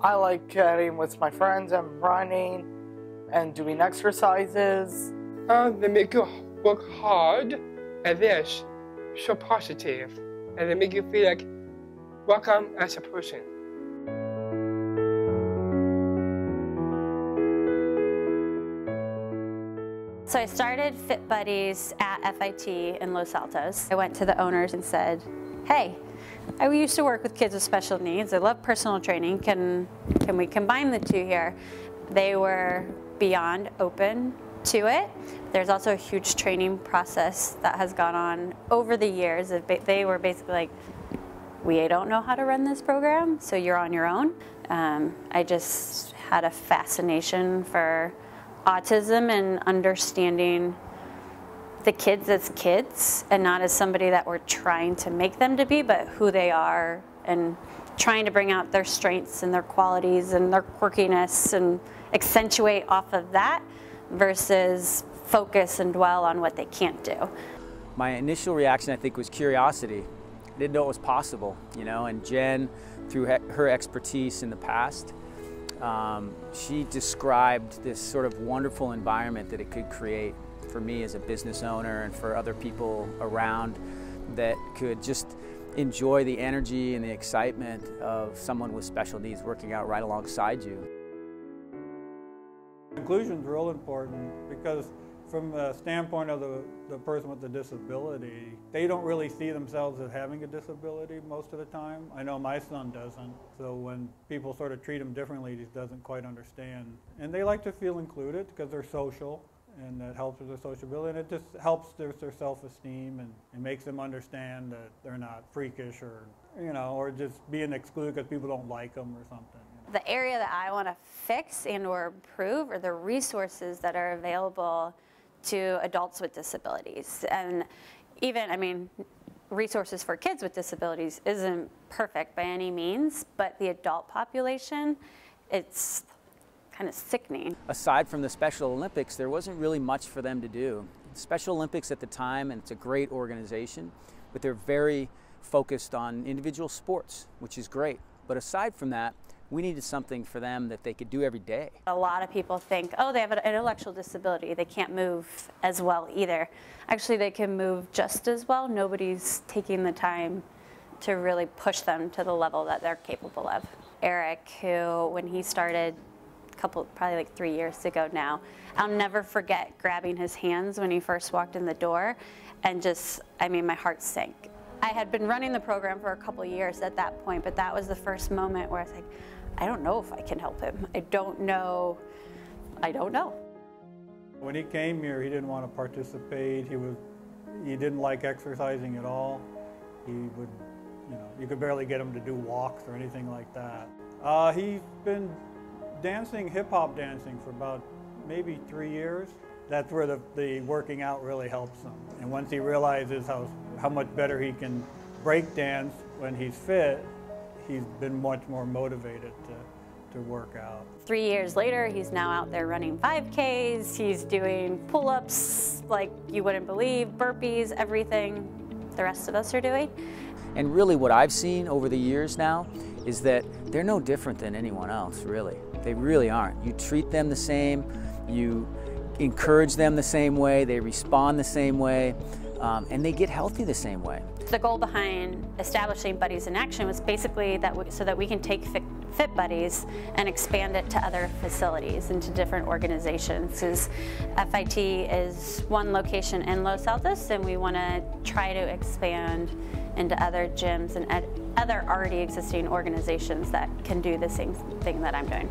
I like getting with my friends and running and doing exercises. They make you work hard and then show positive, and they make you feel like welcome as a person. So I started Fit Buddies at FIT in Los Altos. I went to the owners and said, hey, I used to work with kids with special needs. I love personal training. Can we combine the two here? They were beyond open to it. There's also a huge training process that has gone on over the years. They were basically like, we don't know how to run this program, so you're on your own. I just had a fascination for autism and understanding the kids as kids and not as somebody that we're trying to make them to be, but who they are, and trying to bring out their strengths and their qualities and their quirkiness and accentuate off of that versus focus and dwell on what they can't do. My initial reaction, I think, was curiosity. I didn't know it was possible, you know, and Jen, through her expertise in the past, she described this sort of wonderful environment that it could create for me as a business owner and for other people around that could just enjoy the energy and the excitement of someone with special needs working out right alongside you. Inclusion is real important because from the standpoint of the person with the disability, they don't really see themselves as having a disability most of the time. I know my son doesn't, so when people sort of treat him differently, he doesn't quite understand. And they like to feel included because they're social, and that helps with their sociability, and it just helps their self-esteem, and it makes them understand that they're not freakish or, you know, or just being excluded because people don't like them or something. You know? The area that I want to fix and or improve are the resources that are available to adults with disabilities. And even, I mean, resources for kids with disabilities isn't perfect by any means, but the adult population, it's kind of sickening. Aside from the Special Olympics, there wasn't really much for them to do. Special Olympics at the time, and it's a great organization, but they're very focused on individual sports, which is great. But aside from that, we needed something for them that they could do every day. A lot of people think, oh, they have an intellectual disability, they can't move as well either. Actually, they can move just as well. Nobody's taking the time to really push them to the level that they're capable of. Eric, who, when he started probably like 3 years ago now, I'll never forget grabbing his hands when he first walked in the door, and just, I mean, my heart sank. I had been running the program for a couple years at that point, but that was the first moment where I was like, I don't know if I can help him. I don't know. When he came here, he didn't want to participate. He didn't like exercising at all. He would, you know, you could barely get him to do walks or anything like that. He's been dancing, hip-hop dancing, for about maybe 3 years. That's where the working out really helps him. And once he realizes how much better he can break dance when he's fit, he's been much more motivated to work out. 3 years later, he's now out there running 5Ks, he's doing pull-ups like you wouldn't believe, burpees, everything the rest of us are doing. And really what I've seen over the years now is that they're no different than anyone else, really. They really aren't. You treat them the same, you encourage them the same way, they respond the same way, and they get healthy the same way. The goal behind establishing Buddies in Action was basically so that we can take Fit Buddies and expand it to other facilities and to different organizations. Because FIT is one location in Los Altos, and we want to try to expand into other gyms and other already existing organizations that can do the same thing that I'm doing.